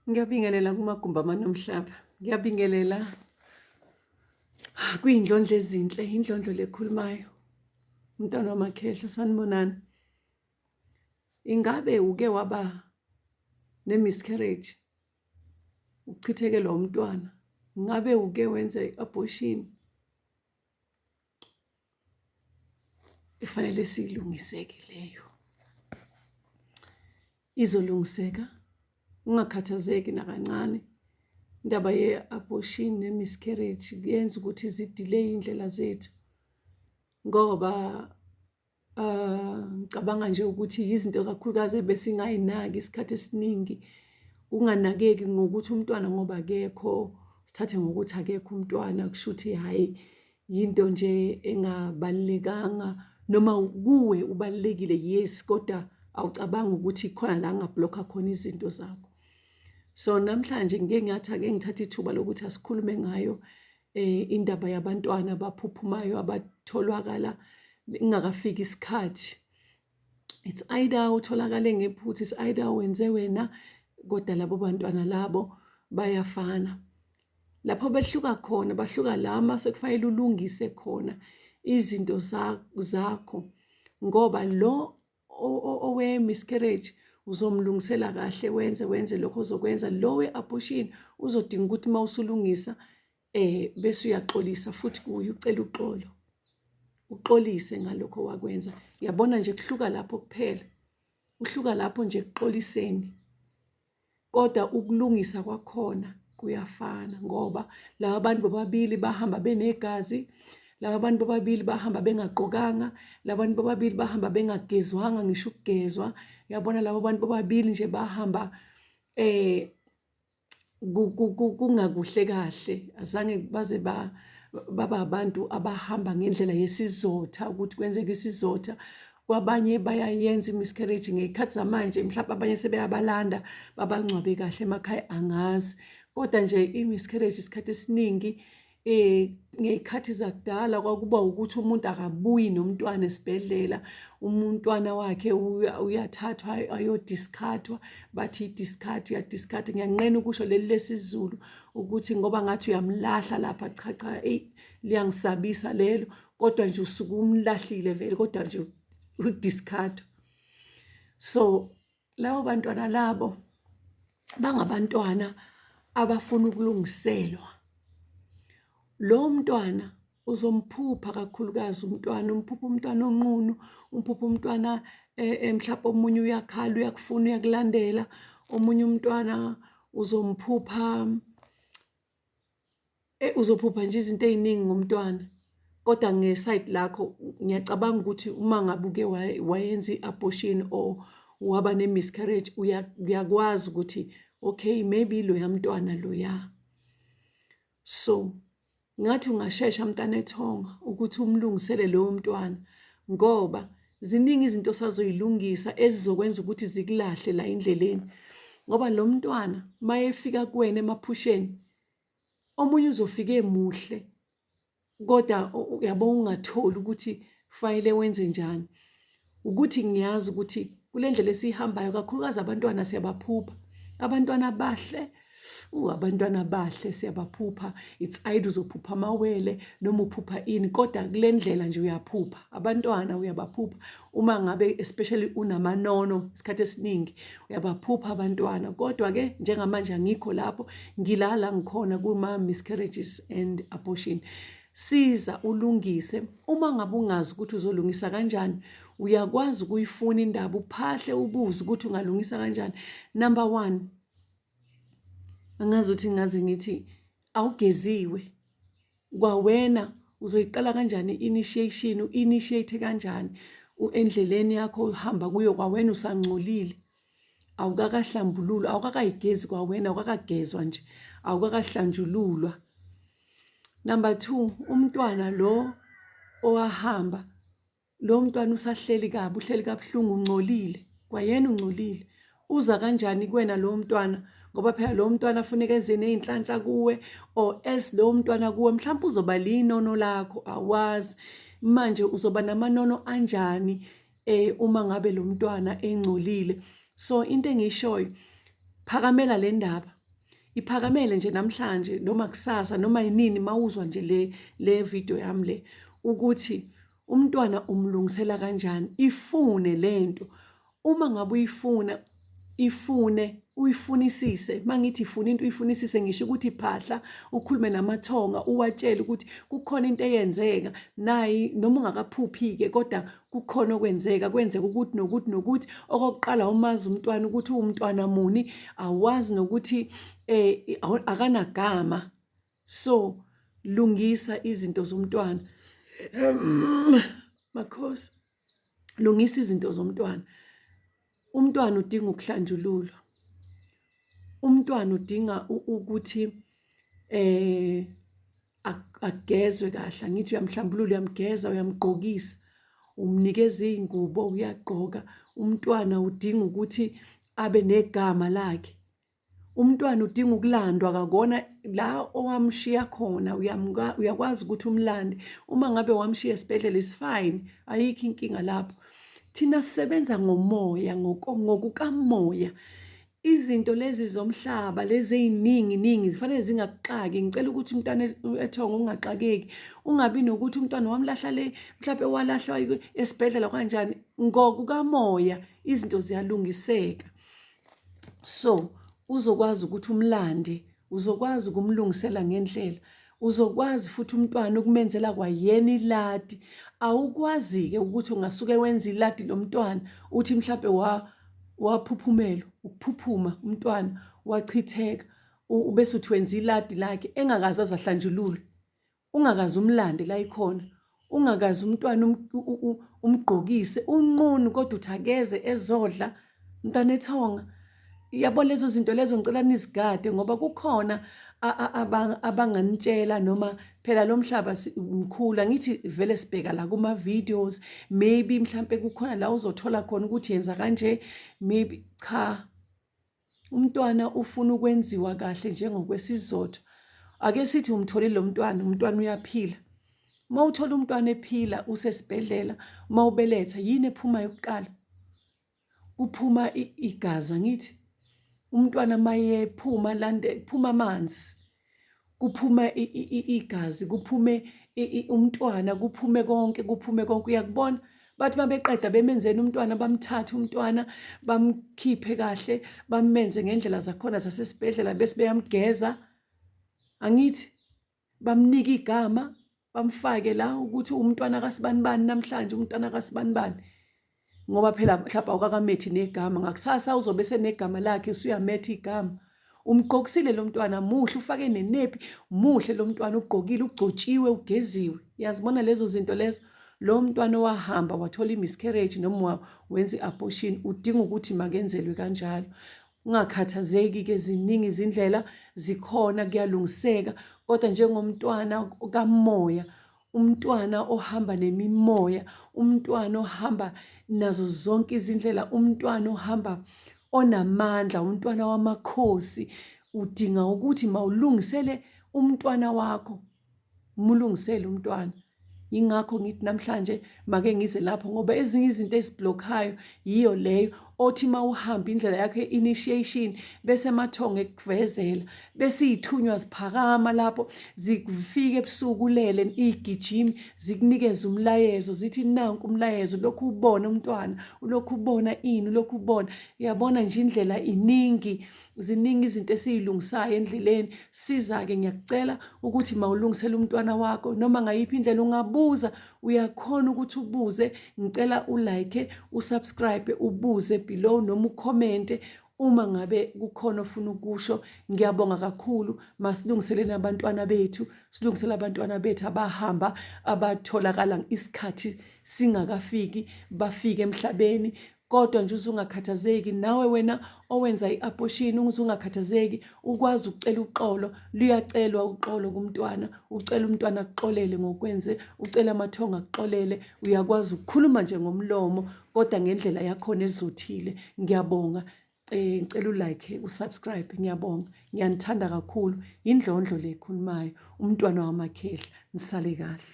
Ngiyabingelela kumagumbi amanomhlaba. Ngiyabingelela kuyindlondlo ezinhle, indlondlo lekhulumayo. Umntwana wamakhehla, sanibonani. Ingabe uke waba ne-miscarriage? Ukuchithekelwa umntwana. Ngabe uke wenza i-abortion? Ifanele siyilungiseke leyo. Izolungiseka. Ungakhathazeki nakancane. Indaba ye-abortion ne-miscarriage kuyenza ukuthi zidelay indlela zethu. Ngoba ngicabanga nje ukuthi izinto kakhulukazi ebesingayinaki isikhathi esiningi. Unganakeki ngokuthi umntwana ngoba akekho, sithathe ngokuthi akekho umntwana, kusho ukuthi hhayi yinto nje engabalulekanga, noma kuwe ubalulekile, yes, kodwa awucabangi ukuthi khona la ngablokha khona izinto zakho. So namhlanje ngeke ngithathe ithuba lokuthi asikhulume ngayo indaba yabantwana abaphuphumayo abatholakala ingakafiki isikhathi. It's either utholakale ngephutha, it's either wenze wena, kodwa labo bantwana labo bayafana. Lapho behluka khona, bahluka lama sekufanele ulungise khona izinto zakho, ngoba lo owe-miscarriage uzomlungisela kahle, wenze lokho ozokwenza. Lo we-abortion uzodinga ukuthi uma usulungisa bese uyaxolisa futhi kuye ucela uxolo, uxolise ngalokho wakwenza. Uyabona nje kuhluka lapho kuphela, uhluka lapho nje ekuxoliseni, kodwa ukulungisa kwakhona kuyafana, ngoba laba bantu bobabili bahamba benegazi, laba bantu bobabili bahamba bengagqokanga, laba bantu bobabili bahamba bengagezwanga, ngisho ukugezwa. Uyabona labo bantu bobabili nje bahamba kungakuhle kahle, azange baze baba abantu abahamba ngendlela yesizotha, ukuthi kwenzeke isizotha. Kwabanye bayayenza i-miscarriage ngey'khathi zamanje, mhlawumbe abanye sebeyabalanda babangcwabe kahle emakhaya, angazi. Kodwa nje i-miscarriage isikhathi esiningi ngey'khathi zakudala kwakuba ukuthi umuntu akabuyi nomntwana esibhedlela, umntwana wakhe uyathathwa ayodiskhathwa, bathi i-discard, uyadiskhathwa. Ngiyanqena ukusho leli lesiZulu ukuthi ngoba ngathi uyamlahla lapha, cha, liyangisabisa lelo, kodwa nje usuke umlahlile vele, kodwa nje udiscard. So labo bantwana labo bangabantwana abafuna ukulungiselwa. Lo mntwana uzomphupha kakhulukazi umntwana, umphupha umntwana onqunu, umphupha umntwana mhlawumbe omunye uyakhala, uyakufuna, uyakulandela. Omunye umntwana uzomphupha uzophupha nje izinto ey'ningi ngomntwana. Kodwa ngeside lakho ngiyacabanga ukuthi uma ngabe uke wayenza i-abortion or waba ne-miscarriage, uyakwazi ukuthi okay, maybe loya mntwana loya. So ngathi ungashesha mntana ethonga ukuthi umlungisele lowo mntwana, ngoba ziningi izinto osazoyilungisa ezizokwenza ukuthi zikulahle la endleleni. Ngoba lo mntwana mayefika kuwena emaphusheni, omunye uzofika emuhle, kodwa uyabo ungatholi ukuthi fanele wenze njani. Ukuthi ngiyazi ukuthi kule ndlela esihambayo kakhulukazi abantwana siyabaphupha, abantwana bahle, abantwana bahle siyabaphupha. It's either uzophupha amawele noma uphupha ini, kodwa kule ndlela nje uyaphupha abantwana, uyabaphupha. Uma ngabe especially unamanono isikhathi esiningi uyabaphupha abantwana. Kodwa-ke njengamanje angikho lapho, ngilala ngikhona kuma-miscarriages and abortion. Siza ulungise. Uma ngabe ungazi ukuthi uzolungisa kanjani, uyakwazi ukuyifuna indaba, uphahle ubuze ukuthi ungalungisa kanjani. Number 1, angazi ukuthi ngaze ngithi awugeziwe. Kwawena uzoyiqala kanjani i-initiation, u-initiate kanjani endleleni yakho uhamba kuyo kwawena usangcolile, awukakahlambululwa, awukakayigezi kwawena, awukakagezwa nje, awukakahlanjululwa. Number 2, umntwana lo owahamba, lo mntwana usahleli kabi, uhleli kabuhlungu, ungcolile, kwayena ungcolile. Uza kanjani kuwena lo mntwana? Ngoba phela lo mntwana afuneka eze ney'nhlanhla kuwe, or else lo mntwana kuwe mhlawumbe uzoba linono lakho, awazi. Manje uzoba namanono anjani uma ngabe lo mntwana engcolile? So into engiyishoyo, phakamela le ndaba, iphakamele nje namhlanje noma kusasa noma yinini mawuzwa nje le video yami le, ukuthi umntwana umlungisela kanjani. Ifune lento, uma ngabe uyifunisise. Mangithi ifuna into uyifunisise, ngisho ukuthi phahla, ukhulume namathonga, uwatshele ukuthi kukhona into eyenzeka nayi, noma ungakaphuphi-ke kodwa kukhona kwenzeka ukuthi nokuthi nokuthi. Okokuqala, umazi umntwana ukuthi uwumntwana muni, awazi nokuthi akanagama. So lungisa izinto zomntwana. Makhosi, lungisa izinto zomntwana. Umntwana udinga ukuhlanjululwa. Umntwana udinga ukuthi agezwe kahle. Angithi uyamhlambulula, uyamgeza, uyamgqokisa, umnikeza iy'ngubo, uyagqoka. Umntwana udinga ukuthi abe negama lakhe. Umntwana udinga ukulandwa, akakona la owamshiya khona. Uyakwazi ukuthi umlande. Uma ngabe wamshiya esibhedlela is fine, ayikho inkinga lapho. Thina sisebenza ngomoya, ngokukamoya. Izinto lezi zomhlaba lezi ey'ningi zifanele zingakuxaki. Ngicela ukuthi umntwana ethonga ungaxakeki. Ungabi nokuthi umntwana wamlahla le, mhlawumbe walahlwa esibhedlela kanjani. Ngokukamoya izinto ziyalungiseka. So uzokwazi ukuthi umlande, uzokwazi ukumlungisela ngendlela, uzokwazi futhi umntwana ukumenzela kwayena iladi. Awukwazi-ke ukuthi ungasuke wenza iladi lomntwana uthi mhlawumbe waphuphumela, ukuphuphuma umntwana wachitheka, ubese uthi wenza iladi lakhe engakazi azahlanjululwe, ungakazi umlande la ikhona, ungakazi umntwana umgqokise, unqunu kodwa uthi akeze ezodla mntwana ethonga. Yabo lezo zinto lezo ngicela nizigade, ngoba kukhona abanganitshela, noma phela lo mhlaba mkhulu. Angithi vele sibheka la kuma videos, maybe mhlambe kukhona la uzothola khona ukuthi yenza kanje, maybe cha. Umntwana ufuna ukwenziwa kahle njengokwesizotho. Ake sithi umtholile lo mntwana, umntwana uyaphila. Uma uthola umntwana ephila usesibhedlela, uma ubeletha, yini ephumayo kuqala? Kuphuma igazi. Angithi umntwana maye phuma kuphuma amanzi, kuphuma igazi, kuphume umntwana, kuphume konke. Uyakubona bathi mabeqeda bemenzeni umntwana, bamthathe umntwana bamkhiphe kahle, bamenze ngendlela zakhona zasesibhedlela, bese beyamgeza. Angithi bamnika igama, bamfake la ukuthi umntwana kaSibanibani namhlanje, umntwana kaSibanibani. Ngoba phela mhlawumbe awukakamethi negama, ngakusasa uzobe senegama lakhe, usuyametha igama. Umgqokisile lo mntwana, muhle, ufake nenephi, muhle lo mntwana, ugqokile, ugcotshiwe, ugeziwe. Yazibona lezo zinto lezo. Lo mntwana wahamba wathola i-miscarriage noma wenza i-abortion, udinga ukuthi makenzelwe kanjalo. Ungakhathazeki-ke, ziningi izindlela zikhona, kuyalungiseka. Kodwa njengomntwana kamoya, umntwana ohamba nemimoya, umntwana ohamba nazo zonke izindlela, umntwana ohamba onamandla, umntwana wamakhosi, udinga ukuthi mawulungisele umntwana wakho, umlungisele umntwana. Yingakho ngithi namhlanje make ngize lapho, ngoba ezinye izinto ezibhlokhayo yiyo leyo. Othi mawuhamba indlela yakho ye-initiation, bese amathonga ekuvezela, bese iy'thunywa ziphakama lapho, zifike ebusuku ulele, igijimi, zikunikeza umlayezo, zithi nanku umlayezo, lokhu ubona umntwana, ulokhu ubona ini, ulokhu ubona. Uyabona nje indlela ziningi izinto esiyilungisayo endleleni. Siza-ke, ngiyakucela ukuthi mawulungisele umntwana wakho, noma ngayiphi indlela ungabuza, uyakhona ukuthi ubuze. Ngicela ulike, usubscribe, ubuze below noma ukhomente uma ngabe kukhona ofuna ukusho. Ngiyabonga kakhulu. Masilungiseleni abantwana bethu, silungisele abantwana bethu abahamba, abatholakala isikhathi singakafiki bafike emhlabeni. Kodwa nje uzungakhathazeki, nawe wena owenza i-abortion uzungakhathazeki, ukwazi ukucela uxolo. Luyacelwa uxolo kumntwana, ucela umntwana akuxolele ngokwenze, ucela amathonga akuxolele. Uyakwazi ukukhuluma nje ngomlomo kodwa ngendlela yakhona ezothile. Ngiyabonga. Ngicela ulike, usubscribe. Ngiyabonga, ngiyanithanda kakhulu. Indlondlo le ekhulumayo, umntwana wamakhehla. Nisale kahle.